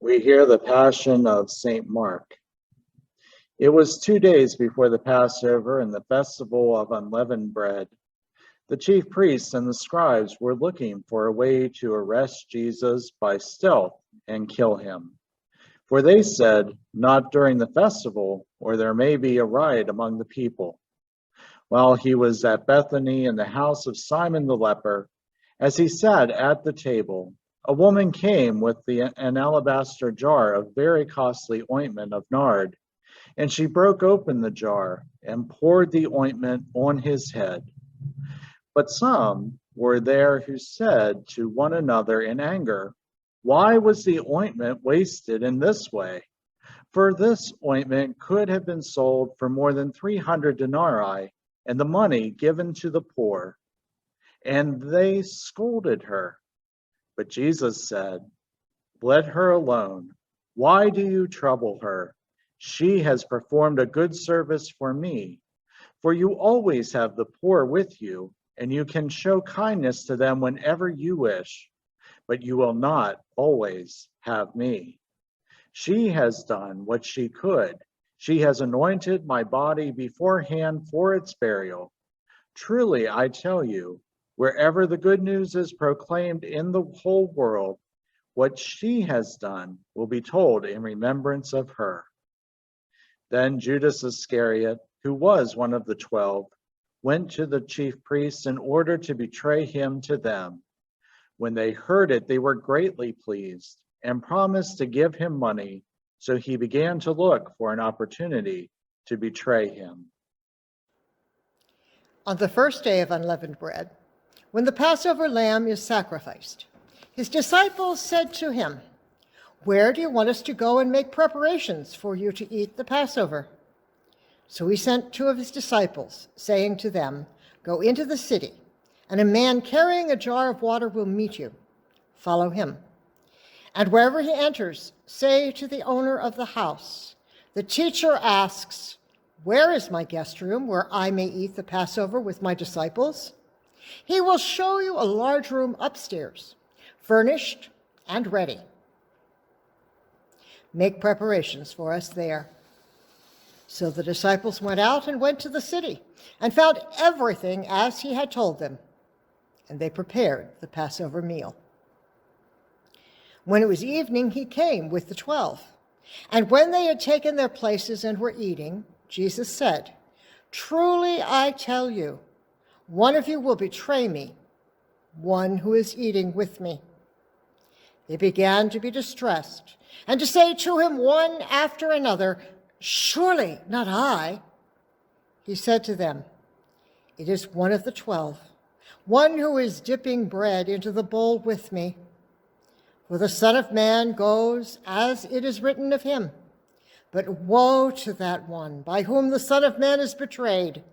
We hear the Passion of St. Mark. It was 2 days before the Passover and the festival of unleavened bread. The chief priests and the scribes were looking for a way to arrest Jesus by stealth and kill him. For they said, "Not during the festival, or there may be a riot among the people." While he was at Bethany in the house of Simon the leper, as he sat at the table, a woman came with an alabaster jar of very costly ointment of nard, and she broke open the jar and poured the ointment on his head. But some were there who said to one another in anger, "Why was the ointment wasted in this way? For this ointment could have been sold for more than 300 denarii and the money given to the poor." And they scolded her. But Jesus said, "Let her alone. Why do you trouble her? She has performed a good service for me. For you always have the poor with you, and you can show kindness to them whenever you wish, but you will not always have me. She has done what she could. She has anointed my body beforehand for its burial. Truly, I tell you, wherever the good news is proclaimed in the whole world, what she has done will be told in remembrance of her." Then Judas Iscariot, who was one of the 12, went to the chief priests in order to betray him to them. When they heard it, they were greatly pleased and promised to give him money. So he began to look for an opportunity to betray him. On the first day of unleavened bread, when the Passover lamb is sacrificed, his disciples said to him, "Where do you want us to go and make preparations for you to eat the Passover?" So he sent two of his disciples, saying to them, "Go into the city, and a man carrying a jar of water will meet you. Follow him. And wherever he enters, say to the owner of the house, 'The teacher asks, where is my guest room where I may eat the Passover with my disciples?' He will show you a large room upstairs, furnished and ready. Make preparations for us there." So the disciples went out and went to the city and found everything as he had told them, and they prepared the Passover meal. When it was evening, he came with the 12. And when they had taken their places and were eating, Jesus said, "Truly I tell you, one of you will betray me, one who is eating with me." They began to be distressed and to say to him one after another, "Surely not I." He said to them, "It is one of the 12, one who is dipping bread into the bowl with me. For the Son of Man goes as it is written of him. But woe to that one by whom the Son of Man is betrayed.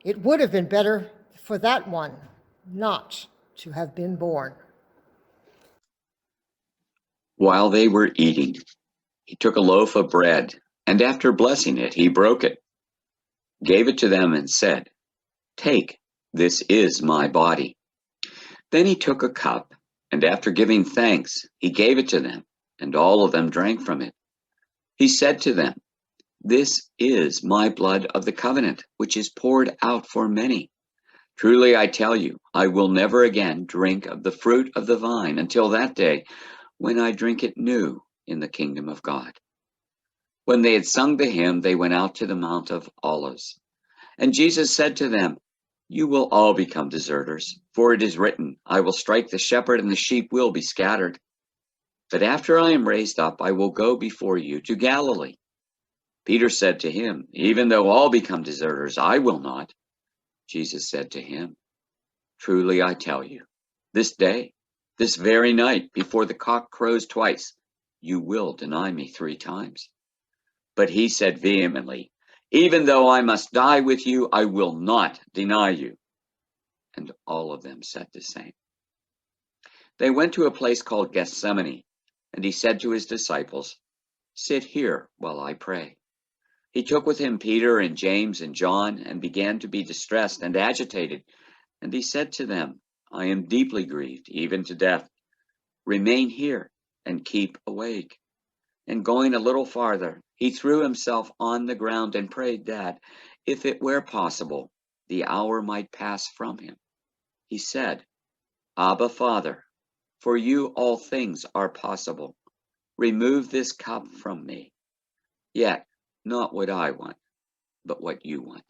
It would have been better for that one not to have been born." While they were eating, he took a loaf of bread, and after blessing it, he broke it, gave it to them, and said, "Take, this is my body." Then he took a cup, and after giving thanks, he gave it to them, and all of them drank from it. He said to them, "This is my blood of the covenant, which is poured out for many. Truly I tell you, I will never again drink of the fruit of the vine until that day when I drink it new in the kingdom of God." When they had sung the hymn, they went out to the Mount of Olives. And Jesus said to them, "You will all become deserters, for it is written, 'I will strike the shepherd and the sheep will be scattered.' But after I am raised up, I will go before you to Galilee." Peter said to him, "Even though all become deserters, I will not." Jesus said to him, "Truly I tell you, this day, this very night, before the cock crows twice, you will deny me 3 times. But he said vehemently, "Even though I must die with you, I will not deny you." And all of them said the same. They went to a place called Gethsemane, and he said to his disciples, "Sit here while I pray." He took with him Peter and James and John and began to be distressed and agitated. And he said to them, "I am deeply grieved, even to death. Remain here and keep awake." And going a little farther, he threw himself on the ground and prayed that, if it were possible, the hour might pass from him. He said, Abba, Father, for you all things are possible. Remove this cup from me. Yet not what I want, but what you want.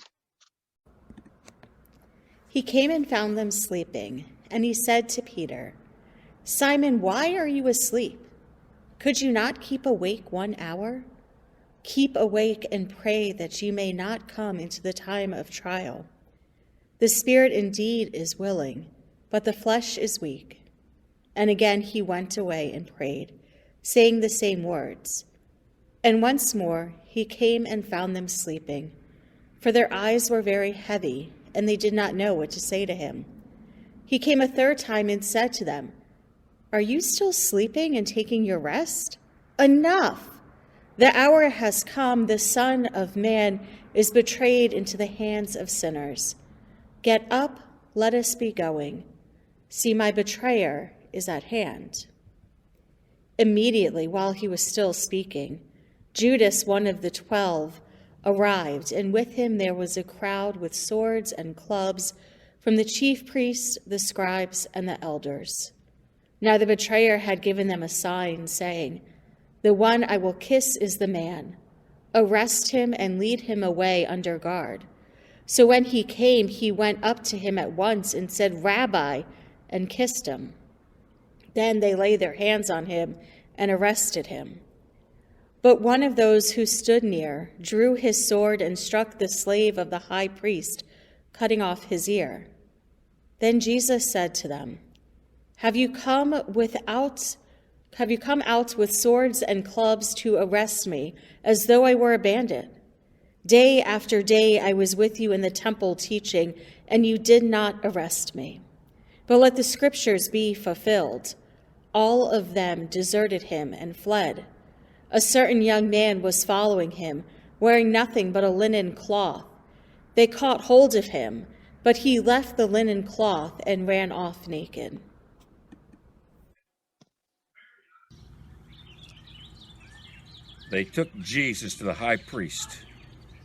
He came and found them sleeping, and he said to Peter, Simon, why are you asleep? Could you not keep awake 1 hour? Keep awake and pray that you may not come into the time of trial. The spirit indeed is willing, but the flesh is weak. And again he went away and prayed, saying the same words. And once more he came and found them sleeping, for their eyes were very heavy, and they did not know what to say to him. He came a third time and said to them, Are you still sleeping and taking your rest? Enough! The hour has come, the Son of Man is betrayed into the hands of sinners. Get up, let us be going. See, my betrayer is at hand. Immediately, while he was still speaking, Judas, one of the 12, arrived, and with him there was a crowd with swords and clubs from the chief priests, the scribes, and the elders. Now the betrayer had given them a sign, saying, The one I will kiss is the man. Arrest him and lead him away under guard. So when he came, he went up to him at once and said, Rabbi, and kissed him. Then they laid their hands on him and arrested him. But one of those who stood near drew his sword and struck the slave of the high priest, cutting off his ear. Then Jesus said to them, Have you come out with swords and clubs to arrest me, as though I were a bandit? Day after day I was with you in the temple teaching, and you did not arrest me. But let the scriptures be fulfilled. All of them deserted him and fled. A certain young man was following him, wearing nothing but a linen cloth. They caught hold of him, but he left the linen cloth and ran off naked. They took Jesus to the high priest,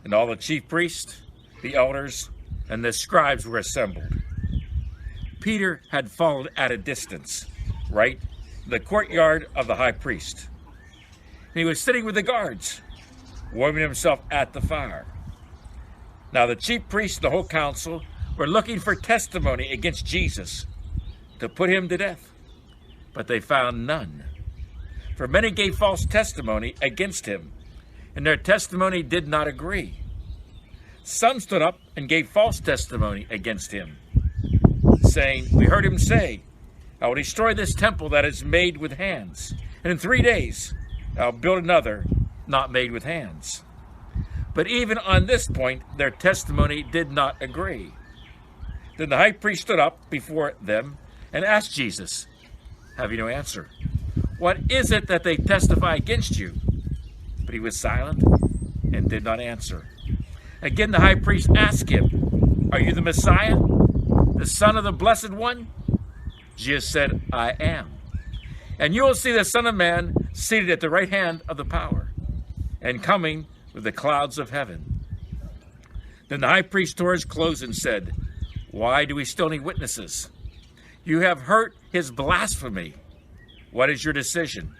and all the chief priests, the elders, and the scribes were assembled. Peter had followed at a distance, right in the courtyard of the high priest. And he was sitting with the guards, warming himself at the fire. Now the chief priests and the whole council were looking for testimony against Jesus to put him to death, but they found none. For many gave false testimony against him, and their testimony did not agree. Some stood up and gave false testimony against him, saying, We heard him say, I will destroy this temple that is made with hands, and in 3 days I'll build another not made with hands. But even on this point, their testimony did not agree. Then the high priest stood up before them and asked Jesus, Have you no answer? What is it that they testify against you? But he was silent and did not answer. Again, the high priest asked him, Are you the Messiah, the Son of the Blessed One? Jesus said, I am. And you will see the Son of Man seated at the right hand of the power, and coming with the clouds of heaven. Then the high priest tore his clothes and said, Why do we still need witnesses? You have heard his blasphemy. What is your decision?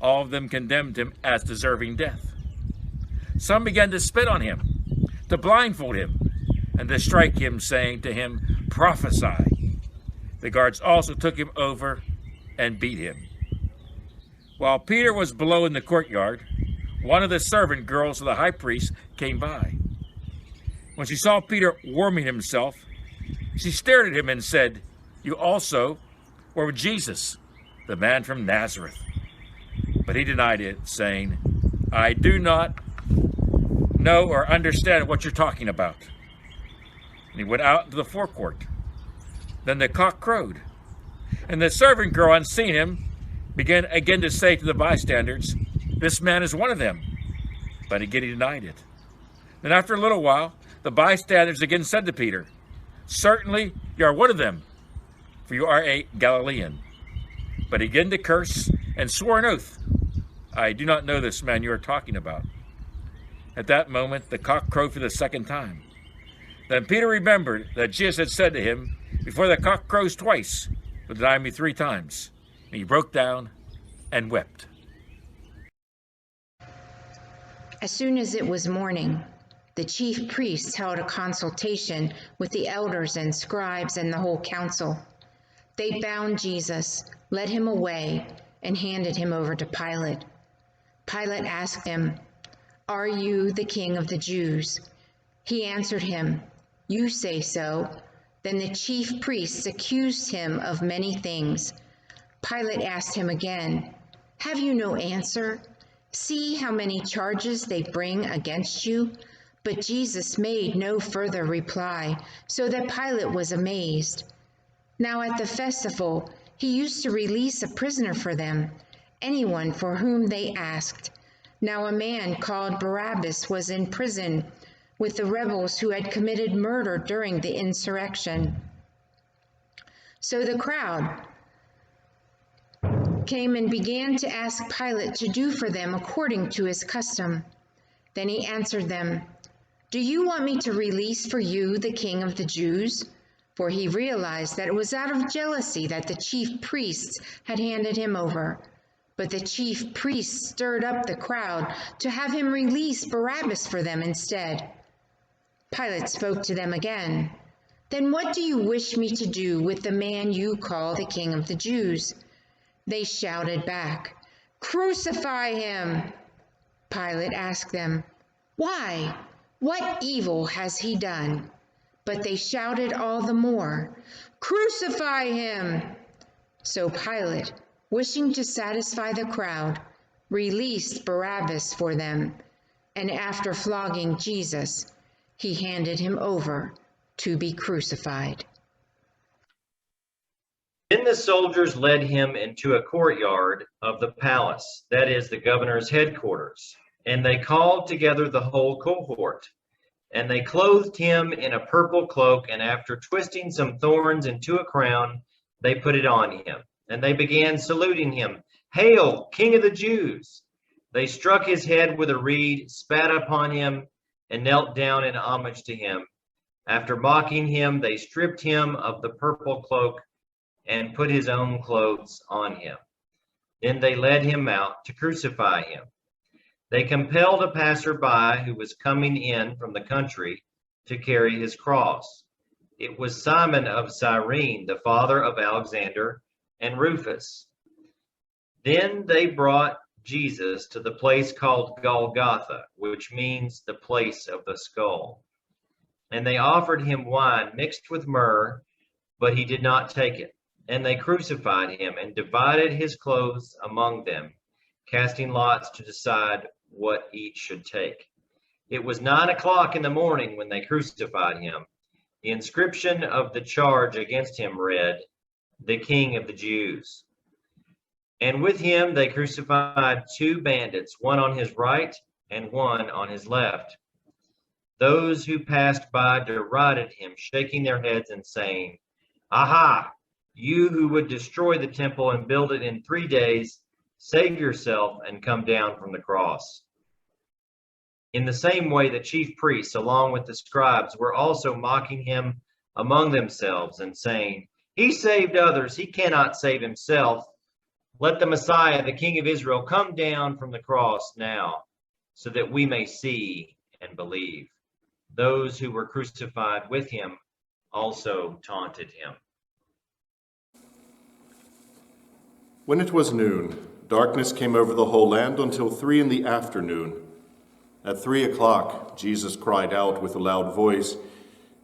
All of them condemned him as deserving death. Some began to spit on him, to blindfold him, and to strike him, saying to him, Prophesy. The guards also took him over and beat him. While Peter was below in the courtyard, one of the servant girls of the high priest came by. When she saw Peter warming himself, she stared at him and said, You also were with Jesus, the man from Nazareth. But he denied it, saying, I do not know or understand what you're talking about. And he went out into the forecourt. Then the cock crowed. And the servant girl, on seeing him, began again to say to the bystanders, This man is one of them. But again he denied it. Then after a little while, the bystanders again said to Peter, Certainly you are one of them, for you are a Galilean. But he began to curse and swore an oath, I do not know this man you are talking about." At that moment, the cock crowed for the second time. Then Peter remembered that Jesus had said to him, "Before the cock crows twice, you'll deny me 3 times." And he broke down and wept. As soon as it was morning, the chief priests held a consultation with the elders and scribes and the whole council. They bound Jesus, led him away, and handed him over to Pilate. Pilate asked him, "Are you the king of the Jews?" He answered him, "You say so." Then the chief priests accused him of many things. Pilate asked him again, "Have you no answer? See how many charges they bring against you." But Jesus made no further reply, so that Pilate was amazed. Now at the festival, he used to release a prisoner for them, anyone for whom they asked. Now a man called Barabbas was in prison with the rebels who had committed murder during the insurrection. So the crowd came and began to ask Pilate to do for them according to his custom. Then he answered them, "Do you want me to release for you the king of the Jews?" For he realized that it was out of jealousy that the chief priests had handed him over. But the chief priests stirred up the crowd to have him release Barabbas for them instead. Pilate spoke to them again. "Then what do you wish me to do with the man you call the king of the Jews?" They shouted back, "Crucify him!" Pilate asked them, "Why? What evil has he done?" But they shouted all the more, "Crucify him!" So Pilate, wishing to satisfy the crowd, released Barabbas for them, and after flogging Jesus, he handed him over to be crucified. Then the soldiers led him into a courtyard of the palace, that is, the governor's headquarters, and they called together the whole cohort. And they clothed him in a purple cloak, and after twisting some thorns into a crown, they put it on him. And they began saluting him, "Hail, King of the Jews!" They struck his head with a reed, spat upon him, and knelt down in homage to him. After mocking him, they stripped him of the purple cloak and put his own clothes on him. Then they led him out to crucify him. They compelled a passerby who was coming in from the country to carry his cross. It was Simon of Cyrene, the father of Alexander and Rufus. Then they brought Jesus to the place called Golgotha, which means the place of the skull. And they offered him wine mixed with myrrh, but he did not take it. And they crucified him and divided his clothes among them, casting lots to decide what each should take. It was 9 o'clock in the morning when they crucified him. The inscription of the charge against him read, "The King of the Jews." And with him they crucified 2 bandits, one on his right and one on his left. Those who passed by derided him, shaking their heads and saying, "Aha! You who would destroy the temple and build it in 3 days, save yourself and come down from the cross." In the same way, the chief priests, along with the scribes, were also mocking him among themselves and saying, "He saved others, he cannot save himself. Let the Messiah, the King of Israel, come down from the cross now, so that we may see and believe." Those who were crucified with him also taunted him. When it was noon, darkness came over the whole land until 3 p.m. At 3 o'clock, Jesus cried out with a loud voice,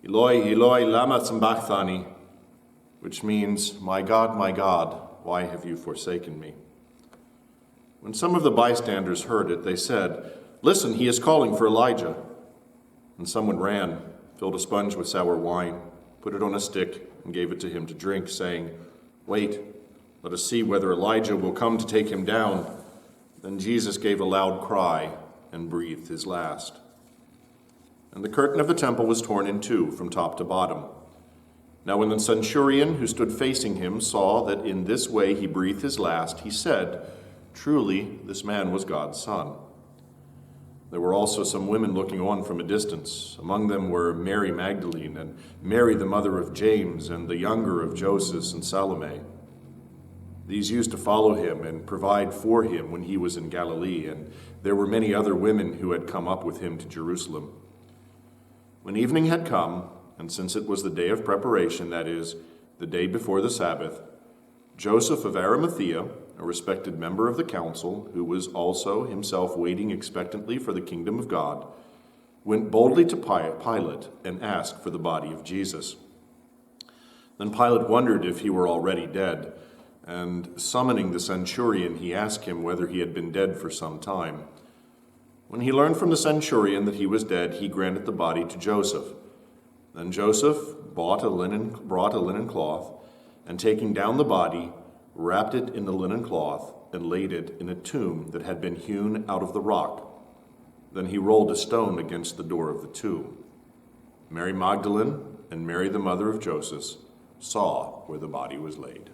"Eloi, Eloi, lama sabachthani," which means, my God, why have you forsaken me?" When some of the bystanders heard it, they said, "Listen, he is calling for Elijah." And someone ran, filled a sponge with sour wine, put it on a stick, and gave it to him to drink, saying, "Wait, let us see whether Elijah will come to take him down." Then Jesus gave a loud cry and breathed his last. And the curtain of the temple was torn in 2 from top to bottom. Now when the centurion who stood facing him saw that in this way he breathed his last, he said, truly, this man was God's Son. There were also some women looking on from a distance. Among them were Mary Magdalene and Mary, the mother of James, and the younger of Joseph and Salome. These used to follow him and provide for him when he was in Galilee, and there were many other women who had come up with him to Jerusalem. When evening had come, and since it was the day of preparation, that is, the day before the Sabbath, Joseph of Arimathea, a respected member of the council, who was also himself waiting expectantly for the kingdom of God, went boldly to Pilate and asked for the body of Jesus. Then Pilate wondered if he were already dead, and summoning the centurion, he asked him whether he had been dead for some time. When he learned from the centurion that he was dead, he granted the body to Joseph. Then Joseph brought a linen cloth, and taking down the body, wrapped it in the linen cloth, and laid it in a tomb that had been hewn out of the rock. Then he rolled a stone against the door of the tomb. Mary Magdalene and Mary, the mother of Joseph, saw where the body was laid.